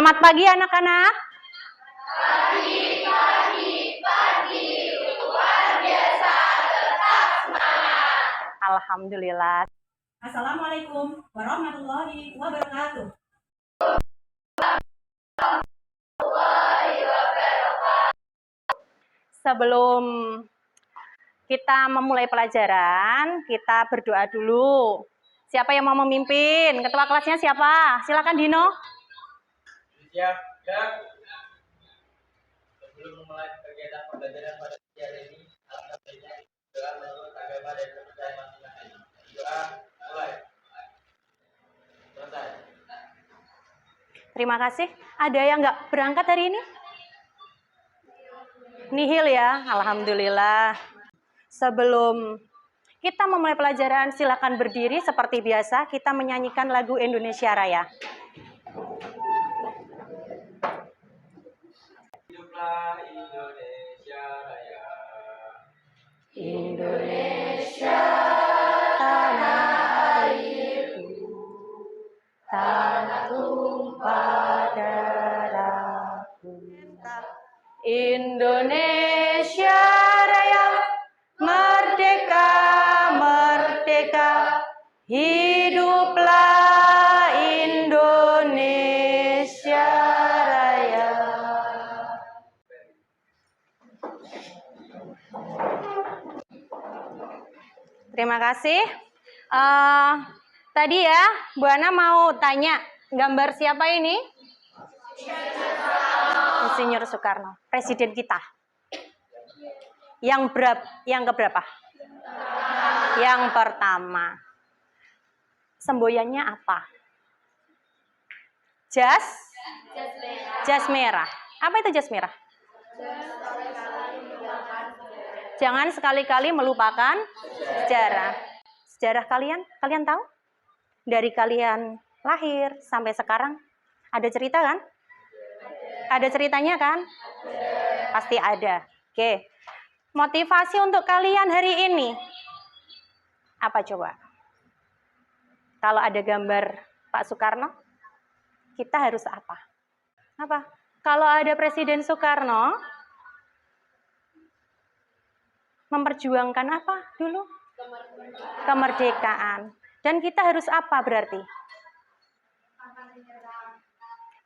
Selamat pagi anak-anak. Pagi, luar biasa, tetap semangat. Alhamdulillah. Assalamualaikum warahmatullahi wabarakatuh. Sebelum kita memulai pelajaran, kita berdoa dulu. Siapa yang mau memimpin? Ketua kelasnya siapa? Silakan Dino. Siap, siap. Sebelum memulai kegiatan pembelajaran pada hari ini, alhamdulillah doa menurut agama dan kepercayaan masing-masing. Doa mulai. Selesai. Terima kasih. Ada yang nggak berangkat hari ini? Nihil ya, alhamdulillah. Sebelum kita memulai pelajaran, silakan berdiri seperti biasa. Kita menyanyikan lagu Indonesia Raya. Hiduplah Indonesia Raya. Indonesia tanah airku, tanah tumpah darahku. Indonesia Raya, merdeka, merdeka, hiduplah Indonesia Raya. Terima kasih. Tadi ya, Bu Ana mau tanya, gambar siapa ini? Insinyur Soekarno, presiden kita. Yang keberapa? Yang pertama. Semboyannya apa? Jas merah. Apa itu jas merah? Jangan sekali-kali melupakan sejarah. Sejarah kalian tahu? Dari kalian lahir sampai sekarang ada cerita kan? Ada ceritanya kan? Pasti ada. Oke. Motivasi untuk kalian hari ini apa coba? Kalau ada gambar Pak Soekarno, kita harus apa? Apa? Kalau ada Presiden Soekarno, memperjuangkan apa dulu? Kemerdekaan. Dan kita harus apa berarti?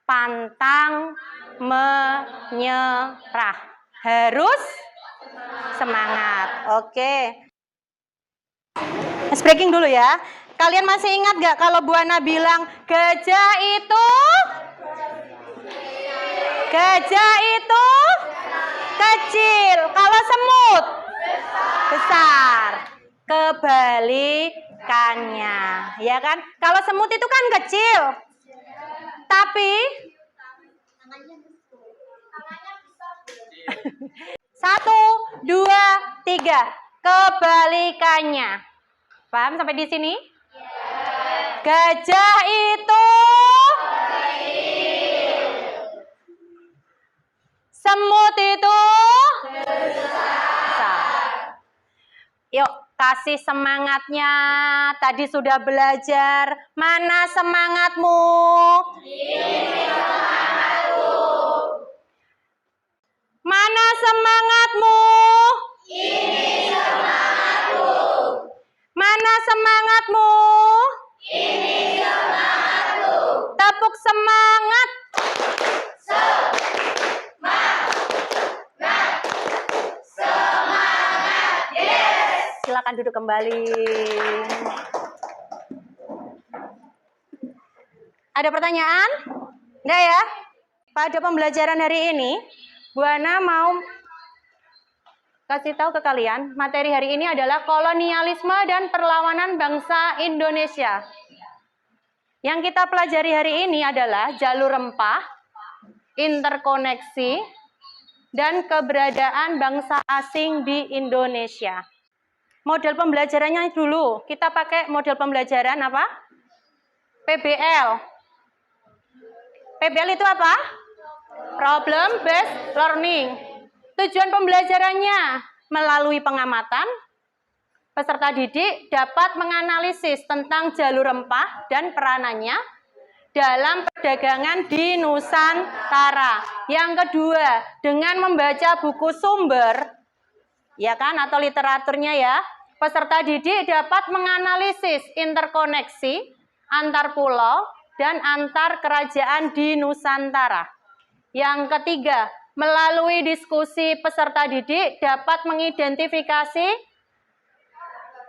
Pantang menyerah. Harus semangat. Oke. Let's breaking dulu ya. Kalian masih ingat gak kalau Bu Ana bilang gajah itu kecil, kalau semut besar. Kebalikannya, ya kan? Kalau semut itu kan kecil, tapi 1, 2, 3, kebalikannya. Paham sampai di sini? Gajah itu semut itu besar. Yuk, kasih semangatnya. Tadi sudah belajar. Mana semangatmu? Ini semangatku. Mana semangatmu? Ini semangatku. Mana semangatmu? Ini semangatku. Tepuk semangat. Semangat. Yes. Silakan duduk kembali. Ada pertanyaan? Enggak ya? Pada pembelajaran hari ini, Bu Ana mau kasih tahu ke kalian, materi hari ini adalah kolonialisme dan perlawanan bangsa Indonesia. Yang kita pelajari hari ini adalah jalur rempah, interkoneksi, dan keberadaan bangsa asing di Indonesia. Model pembelajarannya dulu, kita pakai model pembelajaran apa? PBL. PBL itu apa? Problem Based Learning. Tujuan pembelajarannya melalui pengamatan, peserta didik dapat menganalisis tentang jalur rempah dan peranannya dalam perdagangan di Nusantara. Yang kedua, dengan membaca buku sumber, ya kan, atau literaturnya ya, peserta didik dapat menganalisis interkoneksi antar pulau dan antar kerajaan di Nusantara. Yang ketiga, melalui diskusi peserta didik dapat mengidentifikasi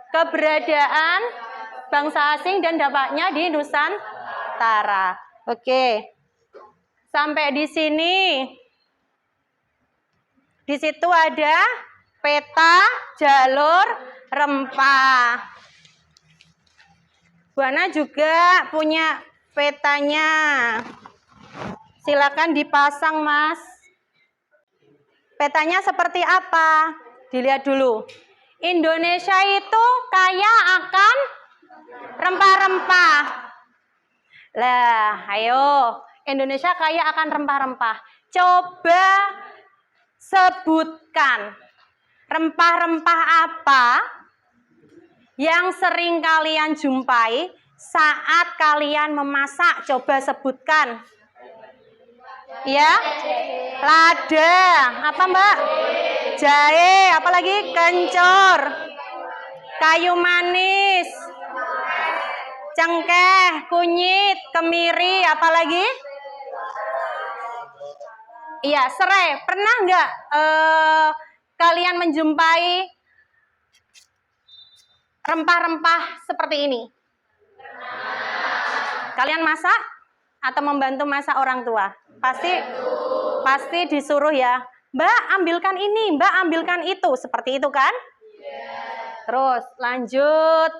keberadaan bangsa asing dan dampaknya di Nusantara. Oke. Sampai di sini. Di situ ada peta jalur rempah. Bu Ana juga punya petanya. Silakan dipasang, Mas. Petanya seperti apa? Dilihat dulu. Indonesia itu kaya akan rempah-rempah. Lah, ayo. Indonesia kaya akan rempah-rempah. Coba sebutkan rempah-rempah apa yang sering kalian jumpai saat kalian memasak. Coba sebutkan. Ya, lada, apa Mbak? Jahe, apalagi kencur, kayu manis, cengkeh, kunyit, kemiri, apalagi? Iya, serai. Pernah nggak kalian menjumpai rempah-rempah seperti ini? Kalian masak atau membantu masak orang tua? Pasti disuruh ya. Mbak, ambilkan ini, Mbak, ambilkan itu. Seperti itu kan? Terus lanjut.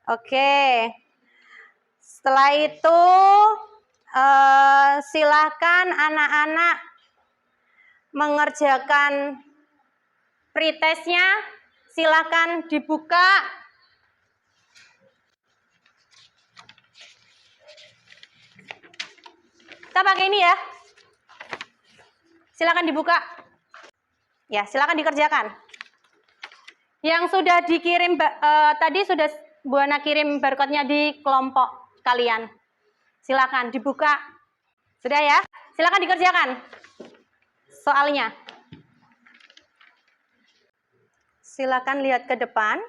Oke. Setelah itu silakan anak-anak mengerjakan pretestnya. Silakan dibuka. Kita pakai ini ya. Silakan dibuka. Ya, silakan dikerjakan. Yang sudah dikirim tadi sudah Bu Ana kirim barcode-nya di kelompok kalian. Silakan dibuka. Sudah ya? Silakan dikerjakan soalnya. Silakan lihat ke depan.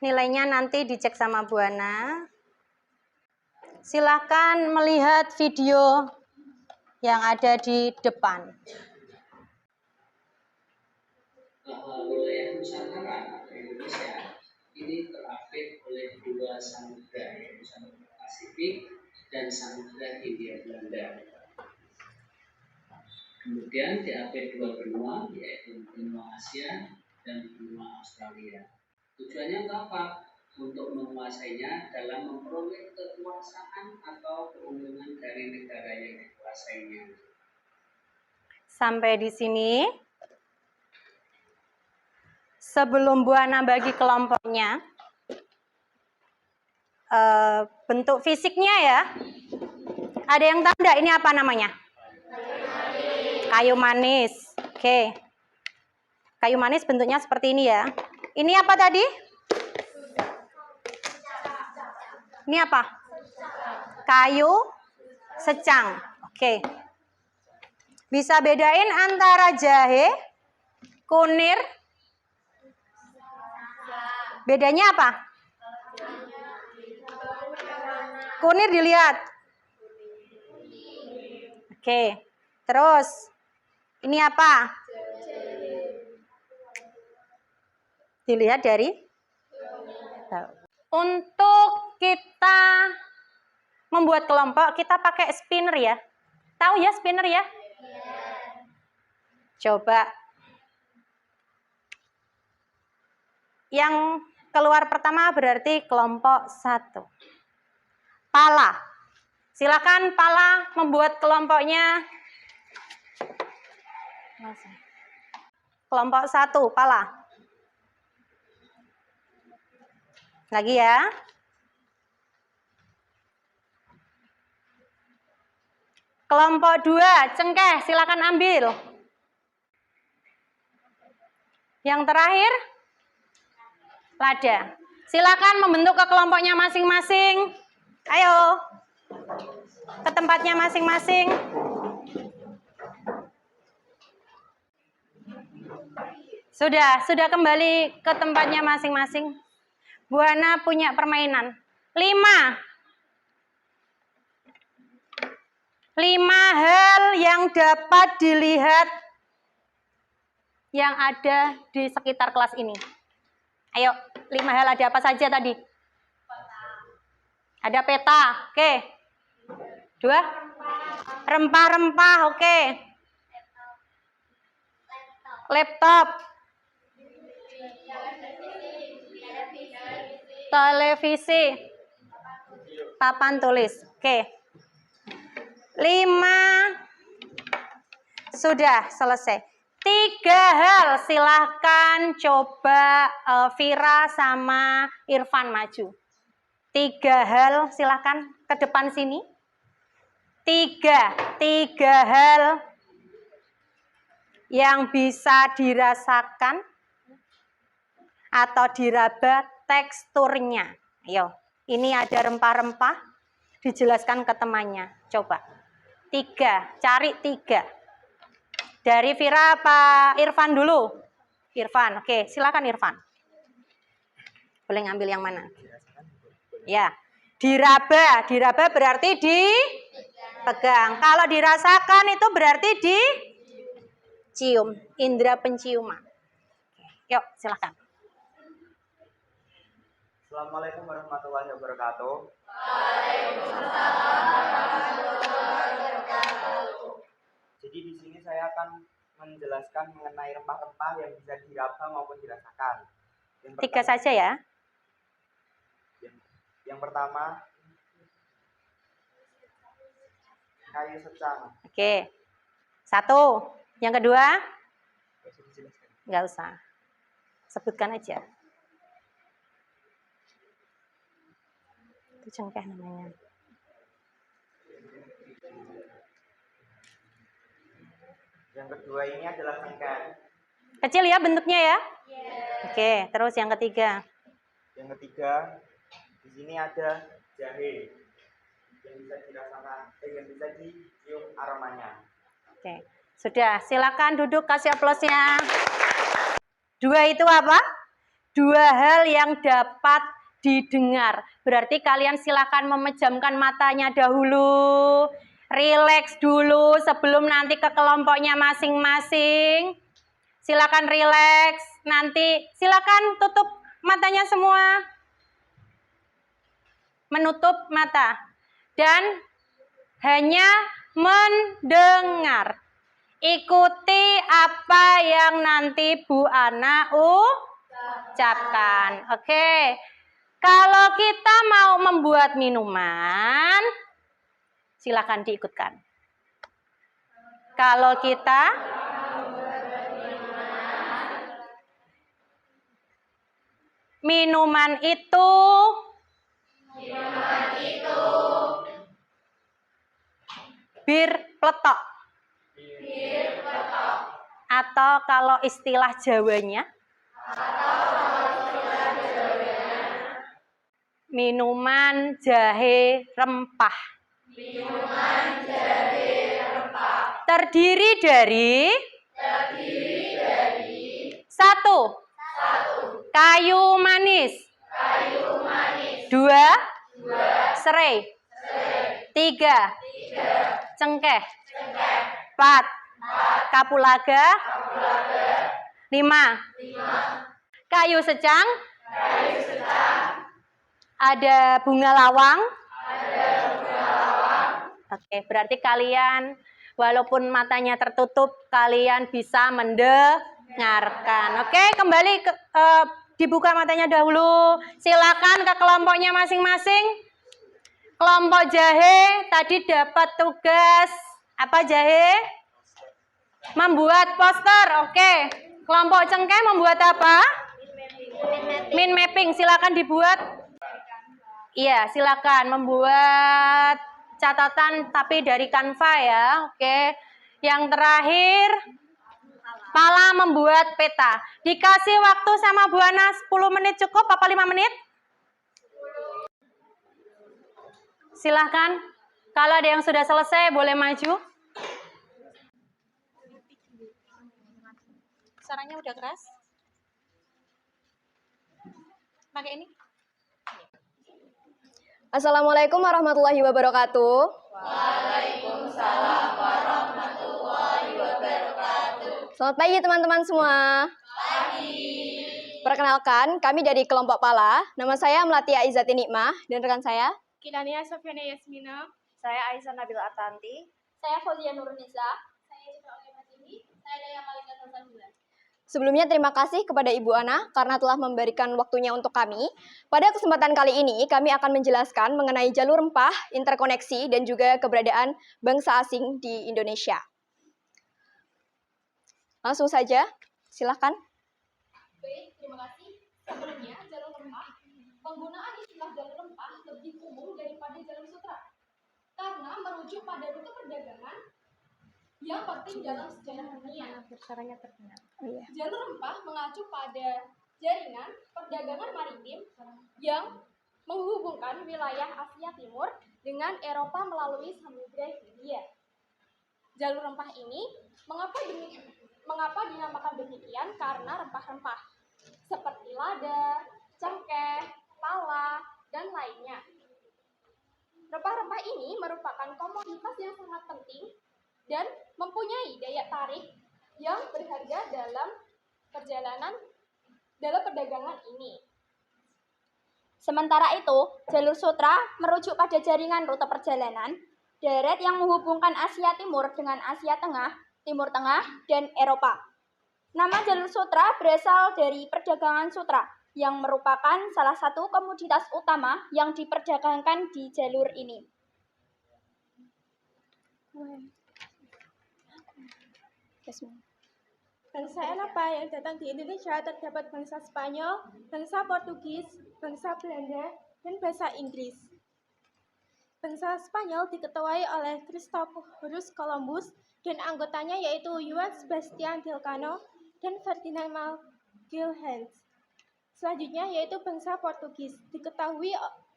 Nilainya nanti dicek sama Bu Ana. Silakan melihat video yang ada di depan. Wilayah Nusantara atau Indonesia ini terapit oleh dua samudra, yaitu Samudra Pasifik dan Samudra Hindia Belanda. Kemudian diapit dua benua, yaitu benua Asia dan benua Australia. Tujuannya untuk apa? Untuk menguasainya dalam memperoleh kekuasaan atau keuntungan dari negara yang dikuasainya. Sampai di sini. Sebelum Bu Ana bagi kelompoknya, bentuk fisiknya ya. Ada yang tahu enggak ini apa namanya? Kayu manis. Oke. Kayu manis bentuknya seperti ini ya. Ini apa tadi? Ini apa? Kayu secang. Oke. Bisa bedain antara jahe, kunir. Bedanya apa? Kunir dilihat. Oke. Terus ini apa? Dilihat dari. Untuk kita membuat kelompok, kita pakai spinner ya. Tahu ya spinner ya? Coba. Yang keluar pertama berarti kelompok 1. Pala. Silakan Pala membuat kelompoknya. Kelompok 1, Pala. Lagi ya. Kelompok 2, cengkeh, silakan ambil. Yang terakhir, lada. Silakan membentuk ke kelompoknya masing-masing. Ayo. Ke tempatnya masing-masing. Sudah kembali ke tempatnya masing-masing. Bu Hana punya permainan. 5 hal yang dapat dilihat yang ada di sekitar kelas ini. Ayo, 5 hal ada apa saja tadi? Ada peta, oke. 2, rempah-rempah, oke. Laptop, televisi, papan tulis, oke. 5, sudah selesai. 3 hal, silahkan coba Vira sama Irfan maju. 3 hal, silahkan ke depan sini. 3 hal yang bisa dirasakan atau diraba teksturnya. Ayo, ini ada rempah-rempah, dijelaskan ke temannya. Coba. 3, cari 3. Dari Vira apa Irfan dulu? Irfan, oke, silakan Irfan. Boleh ngambil yang mana? Ya, diraba berarti dipegang. Kalau dirasakan itu berarti dicium, indera penciuman. Yuk, silakan. Assalamualaikum warahmatullahi wabarakatuh. Jadi di sini saya akan menjelaskan mengenai rempah-rempah yang bisa diraba maupun dirasakan. 3 saja ya. Yang pertama, kayu secang. Oke. 1. Yang kedua? Nggak usah. Sebutkan aja. Itu cengkeh namanya. Yang kedua ini adalah cengkeh. Kecil ya bentuknya ya? Oke, terus yang ketiga. Yang ketiga, di sini ada jahe yang bisa dirasakan, yang bisa dicium aromanya. Oke, sudah. Silakan duduk, kasih aplausnya. 2 itu apa? 2 hal yang dapat didengar. Berarti kalian silakan memejamkan matanya dahulu. Rileks dulu sebelum nanti ke kelompoknya masing-masing. Silakan rileks. Nanti silakan tutup matanya semua. Menutup mata. Dan hanya mendengar. Ikuti apa yang nanti Bu Ana ucapkan. Oke. Kalau kita mau membuat minuman, silakan diikutkan. Kalau kita minuman itu bir pletok. Atau kalau istilah Jawanya, minuman jahe rempah. Terdiri dari 1. Kayu manis. 2. Serai. 3. Cengkeh. 4. Kapulaga. 5. Kayu secang. Ada bunga lawang. Oke, berarti kalian walaupun matanya tertutup, kalian bisa mendengarkan. Oke, kembali dibuka matanya dahulu. Silakan ke kelompoknya masing-masing. Kelompok jahe tadi dapat tugas apa jahe? Membuat poster. Oke. Kelompok cengkeh membuat apa? Mind mapping. Silakan dibuat. Iya, silakan membuat catatan tapi dari Canva ya. Oke. Yang terakhir Pala membuat peta. Dikasih waktu sama Bu Ana 10 menit cukup apa 5 menit? Silahkan. Kalau ada yang sudah selesai boleh maju. Suaranya udah keras. Pakai ini. Assalamualaikum warahmatullahi wabarakatuh. Waalaikumsalam warahmatullahi wabarakatuh. Selamat pagi teman-teman semua. Pagi. Perkenalkan, kami dari kelompok Pala. Nama saya Melati Aizati Nikmah dan rekan saya Kilania Sofiana Yasmina. Saya Aisyah Nabil Atanti. Saya Fauzia Nurniza. Saya juga Oleh Matini. Saya Daya Malika Salsabilan. Sebelumnya terima kasih kepada Ibu Ana karena telah memberikan waktunya untuk kami. Pada kesempatan kali ini kami akan menjelaskan mengenai jalur rempah, interkoneksi, dan juga keberadaan bangsa asing di Indonesia. Langsung saja, silakan. Baik, terima kasih. Sebelumnya, jalur rempah. Penggunaan istilah jalur rempah lebih umum daripada jalur sutra. Karena merujuk pada rute perdagangan yang penting dalam sejarah dunia. Jalur rempah mengacu pada jaringan perdagangan maritim yang menghubungkan wilayah Asia Timur dengan Eropa melalui Samudra Hindia. Jalur rempah ini mengapa dinamakan demikian? Karena rempah-rempah seperti lada, cengkeh, pala, dan lainnya. Rempah-rempah ini merupakan komoditas yang sangat penting dan mempunyai daya tarik yang berharga dalam perdagangan ini. Sementara itu, jalur sutra merujuk pada jaringan rute perjalanan darat yang menghubungkan Asia Timur dengan Asia Tengah, Timur Tengah, dan Eropa. Nama jalur sutra berasal dari perdagangan sutra, yang merupakan salah satu komoditas utama yang diperdagangkan di jalur ini. Bangsa Eropa yang datang di Indonesia terdapat bangsa Spanyol, bangsa Portugis, bangsa Belanda, dan bangsa Inggris. Bangsa Spanyol diketuai oleh Christophorus Columbus dan anggotanya yaitu Juan Sebastian Elcano dan Ferdinand Magellan. Selanjutnya yaitu bangsa Portugis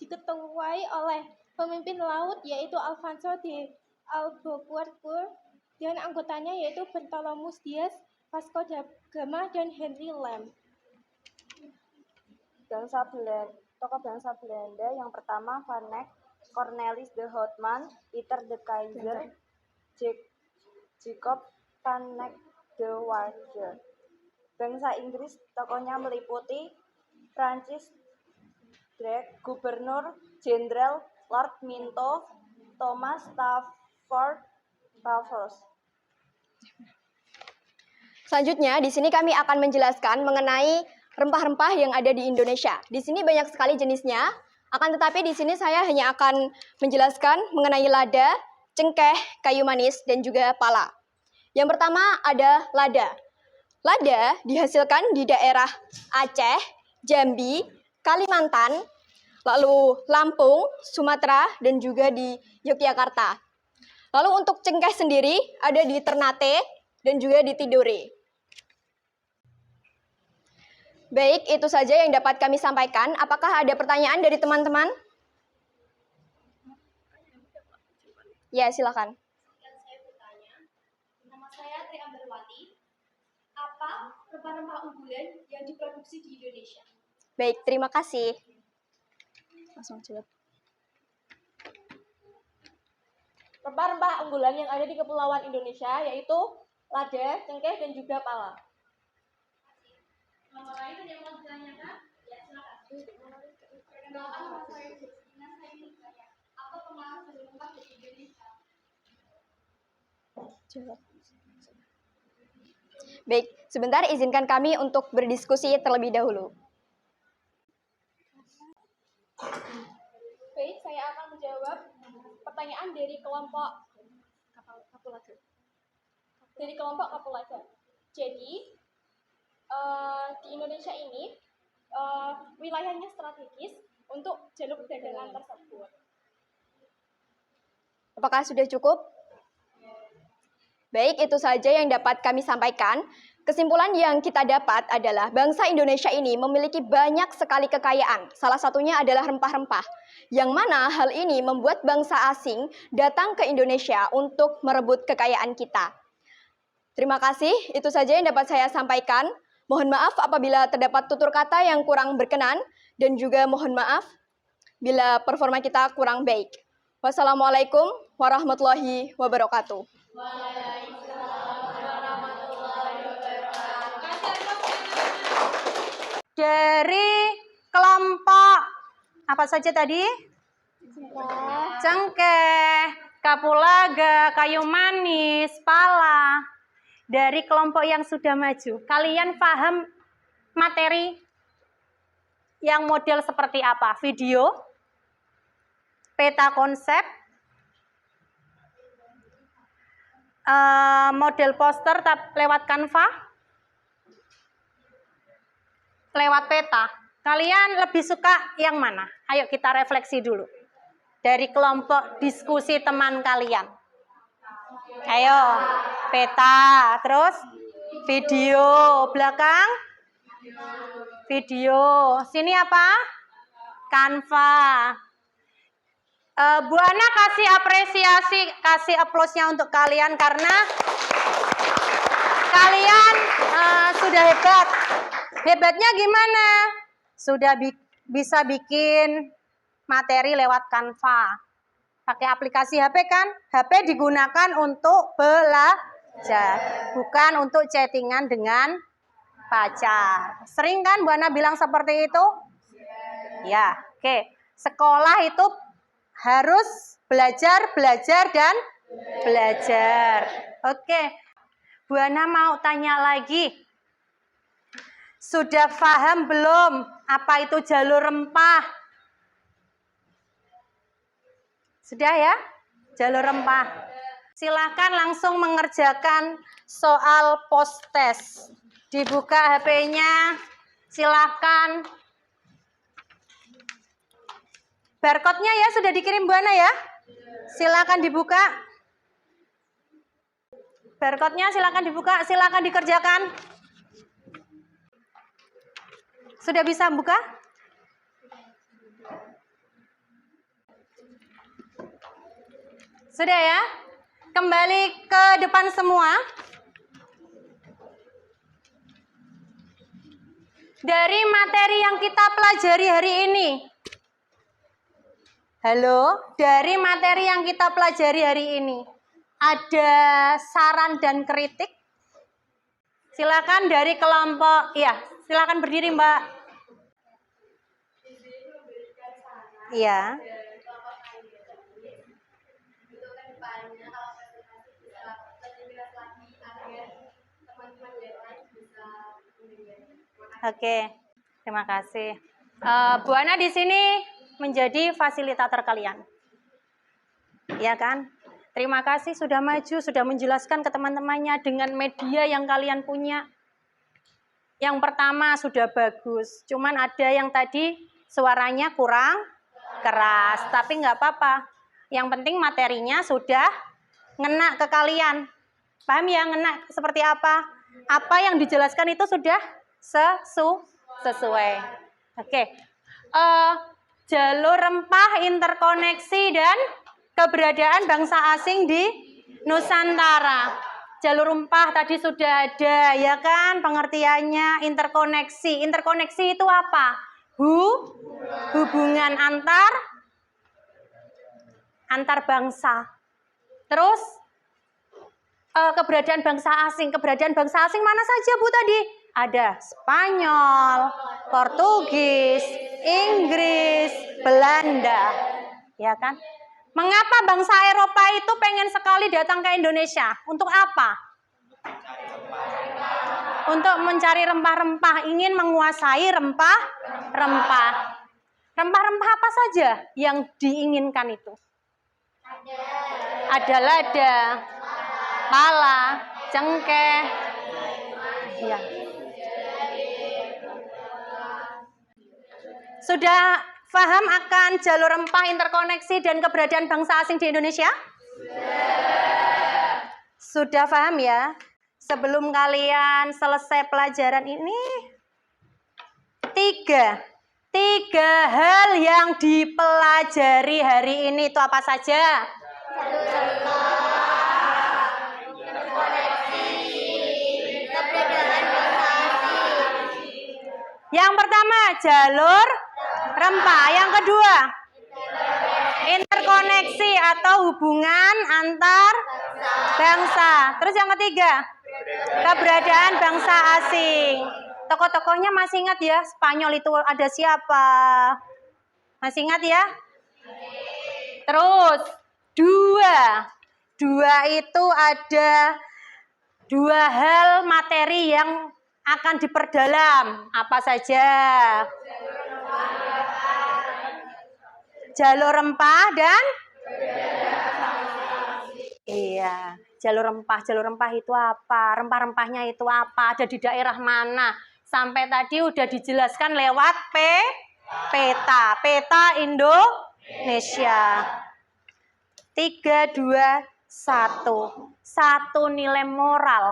diketuai oleh pemimpin laut yaitu Alfonso de Albuquerque dan anggotanya yaitu Bartolomeu Dias, Vasco da Gama, dan Henry Lam. Tokoh bangsa Belanda yang pertama Van Eyck, Cornelis de Houtman, Pieter de Keyser, Jacob van Eyck de Water. Bangsa Inggris tokohnya meliputi Francis Drake, Gubernur Jenderal Lord Minto, Thomas Stafford Raffles. Selanjutnya, di sini kami akan menjelaskan mengenai rempah-rempah yang ada di Indonesia. Di sini banyak sekali jenisnya, akan tetapi di sini saya hanya akan menjelaskan mengenai lada, cengkeh, kayu manis, dan juga pala. Yang pertama ada lada. Lada dihasilkan di daerah Aceh, Jambi, Kalimantan, lalu Lampung, Sumatera, dan juga di Yogyakarta. Lalu untuk cengkeh sendiri ada di Ternate dan juga di Tidore. Baik, itu saja yang dapat kami sampaikan. Apakah ada pertanyaan dari teman-teman? Ya, silakan. Saya bertanya, nama saya Tri Amberwati. Apa rempah-rempah unggulan yang diproduksi di Indonesia? Baik, terima kasih. Langsung jawab. Rempah-rempah unggulan yang ada di Kepulauan Indonesia yaitu lada, cengkeh, dan juga pala. Nomor lain ada yang mau ditanyakan? Ya, silakan. Perkenalkan, nama saya Justina. Saya ingin bertanya, apa pengaruh jalur rempah di Indonesia? Baik, sebentar izinkan kami untuk berdiskusi terlebih dahulu. Baik, saya akan menjawab pertanyaan dari kelompok Kapulaga. Jadi, di Indonesia ini wilayahnya strategis untuk jalur perdagangan tersebut. Apakah sudah cukup? Baik, itu saja yang dapat kami sampaikan. Kesimpulan yang kita dapat adalah bangsa Indonesia ini memiliki banyak sekali kekayaan. Salah satunya adalah rempah-rempah, yang mana hal ini membuat bangsa asing datang ke Indonesia untuk merebut kekayaan kita. Terima kasih, itu saja yang dapat saya sampaikan. Mohon maaf apabila terdapat tutur kata yang kurang berkenan, dan juga mohon maaf bila performa kita kurang baik. Wassalamualaikum warahmatullahi wabarakatuh. Dari kelompok apa saja tadi? Cengkeh, kapulaga, kayu manis, pala. Dari kelompok yang sudah maju, kalian paham materi yang model seperti apa? Video, peta konsep, model poster lewat Canva, lewat peta. Kalian lebih suka yang mana? Ayo kita refleksi dulu. Dari kelompok diskusi teman kalian. Ayo, peta, terus video, belakang video. Sini apa? Canva. Bu Ana kasih apresiasi, kasih aplausnya untuk kalian karena kalian sudah hebat. Hebatnya gimana? Sudah bisa bikin materi lewat Canva. Pakai aplikasi HP kan? HP digunakan untuk belajar, bukan untuk chattingan dengan pacar. Sering kan Bu Ana bilang seperti itu? Ya, oke. Sekolah itu harus belajar, dan belajar. Oke. Bu Ana mau tanya lagi. Sudah paham belum apa itu jalur rempah? Sudah ya? Jalur rempah. Silakan langsung mengerjakan soal post test. Dibuka HP-nya. Silakan. Barcode-nya ya sudah dikirim Bu Ana ya? Silakan dibuka. Barcode-nya silakan dibuka, silakan dikerjakan. Sudah bisa buka? Sudah ya? Kembali ke depan semua. Dari materi yang kita pelajari hari ini. Halo, dari materi yang kita pelajari hari ini. Ada saran dan kritik? Silakan dari kelompok, ya, silakan berdiri Mbak. Iya. Oke, terima kasih. Bu Ana di sini menjadi fasilitator kalian. Ya kan? Terima kasih sudah maju, sudah menjelaskan ke teman-temannya dengan media yang kalian punya. Yang pertama sudah bagus, cuman ada yang tadi suaranya kurang keras, tapi nggak apa-apa. Yang penting materinya sudah ngena ke kalian. Paham ya ngena seperti apa? Apa yang dijelaskan itu sudah sesuai. Oke. Jalur rempah, interkoneksi, dan keberadaan bangsa asing di Nusantara. Jalur rempah tadi sudah ada, ya kan? Pengertiannya interkoneksi. Interkoneksi itu apa? Hubungan antar bangsa. Terus keberadaan bangsa asing. Keberadaan bangsa asing mana saja Bu tadi? Ada Spanyol, Portugis, Inggris, Belanda. Ya kan? Mengapa bangsa Eropa itu pengen sekali datang ke Indonesia? Untuk apa? Untuk mencari rempah-rempah, ingin menguasai rempah-rempah. Rempah-rempah apa saja yang diinginkan itu? Ada lada, pala, cengkeh. Ya. Sudah paham akan jalur rempah, interkoneksi, dan keberadaan bangsa asing di Indonesia? Sudah paham ya? sebelum kalian selesai pelajaran ini, tiga hal yang dipelajari hari ini itu apa saja? Yang pertama jalur rempah, yang kedua interkoneksi atau hubungan antar bangsa. Terus yang ketiga keberadaan bangsa asing. Tokoh-tokohnya masih ingat ya? Spanyol itu ada siapa? Masih ingat ya? Terus dua itu ada dua hal materi yang akan diperdalam. Apa saja? Jalur rempah dan iya, jalur rempah itu apa? Rempah-rempahnya itu apa? Ada di daerah mana? Sampai tadi udah dijelaskan lewat peta Indonesia. 3, 2, 1. Satu nilai moral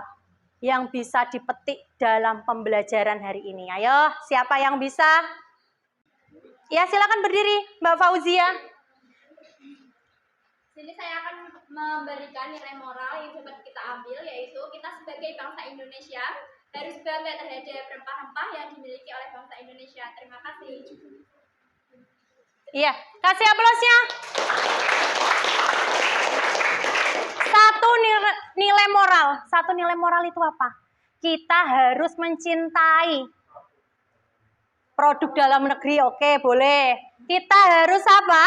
yang bisa dipetik dalam pembelajaran hari ini. Ayo, siapa yang bisa? Ya, silakan berdiri, Mbak Fauzia. Sini saya akan memberikan nilai moral yang dapat kita ambil, yaitu kita sebagai bangsa Indonesia harus bangga terhadap rempah-rempah yang dimiliki oleh bangsa Indonesia. Terima kasih. Iya, kasih aplausnya. Satu nilai moral itu apa? Kita harus mencintai produk dalam negeri, oke, boleh. Kita harus apa?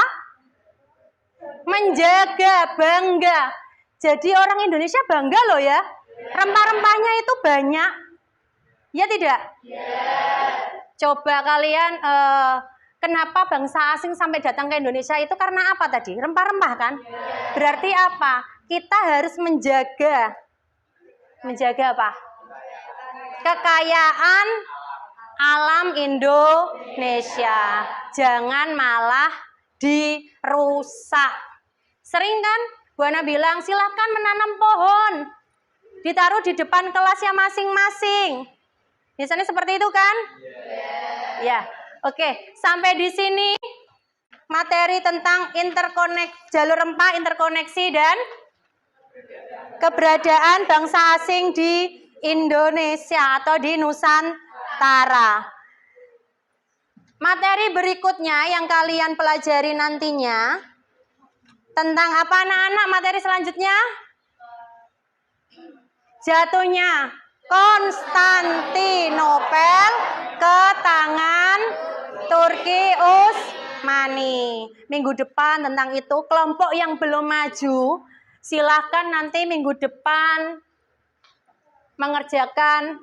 Menjaga, bangga. Jadi orang Indonesia bangga loh ya. Rempah-rempahnya itu banyak. Ya tidak? Coba kalian, kenapa bangsa asing sampai datang ke Indonesia itu karena apa tadi? Rempah-rempah kan? Berarti apa? Kita harus menjaga. Menjaga apa? Kekayaan alam Indonesia. Jangan malah dirusak. Sering kan Bu Ana bilang silahkan menanam pohon, ditaruh di depan kelasnya masing-masing. Biasanya seperti itu kan? Ya, oke. Sampai di sini materi tentang jalur rempah, interkoneksi dan keberadaan bangsa asing di Indonesia atau di Nusantara. Materi berikutnya yang kalian pelajari nantinya tentang apa anak-anak? Materi selanjutnya jatuhnya Konstantinopel ke tangan Turki Utsmani. Minggu depan tentang itu. Kelompok yang belum maju silahkan nanti minggu depan mengerjakan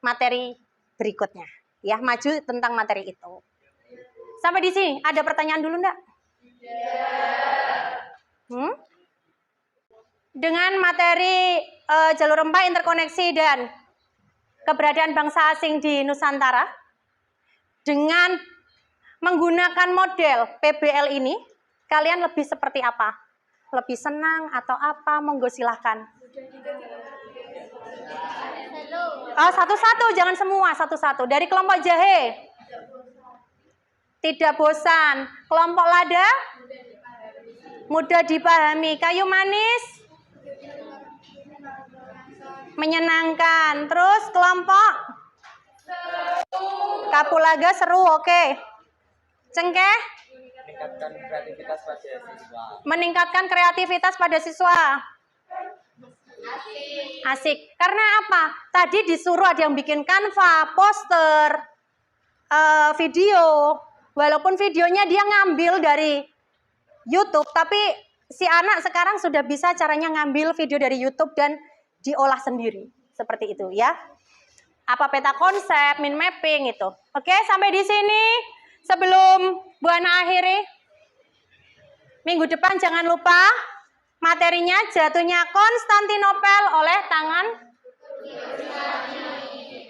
materi berikutnya. Ya, maju tentang materi itu. Sampai di sini, ada pertanyaan dulu enggak? Dengan materi jalur rempah, interkoneksi, dan keberadaan bangsa asing di Nusantara, dengan menggunakan model PBL ini, kalian lebih seperti apa? Lebih senang atau apa? Monggo silahkan. Oh, satu-satu, jangan semua, satu-satu. Dari kelompok jahe. Tidak bosan. Kelompok lada? Mudah dipahami. Kayu manis? Menyenangkan. Terus kelompok? Kapulaga seru, oke. Cengkeh? Meningkatkan kreativitas pada siswa. Meningkatkan kreativitas pada siswa. Asik. Karena apa? Tadi disuruh ada yang bikin kanva, poster, video. Walaupun videonya dia ngambil dari YouTube, tapi si anak sekarang sudah bisa caranya ngambil video dari YouTube dan diolah sendiri. Seperti itu ya. Apa peta konsep, mind mapping itu. Oke, sampai di sini. Sebelum Bu Ana akhiri, minggu depan jangan lupa materinya jatuhnya Konstantinopel oleh tangan.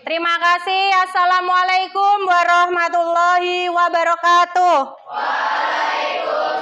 Terima kasih. Assalamualaikum warahmatullahi wabarakatuh. Waalaikumsalam.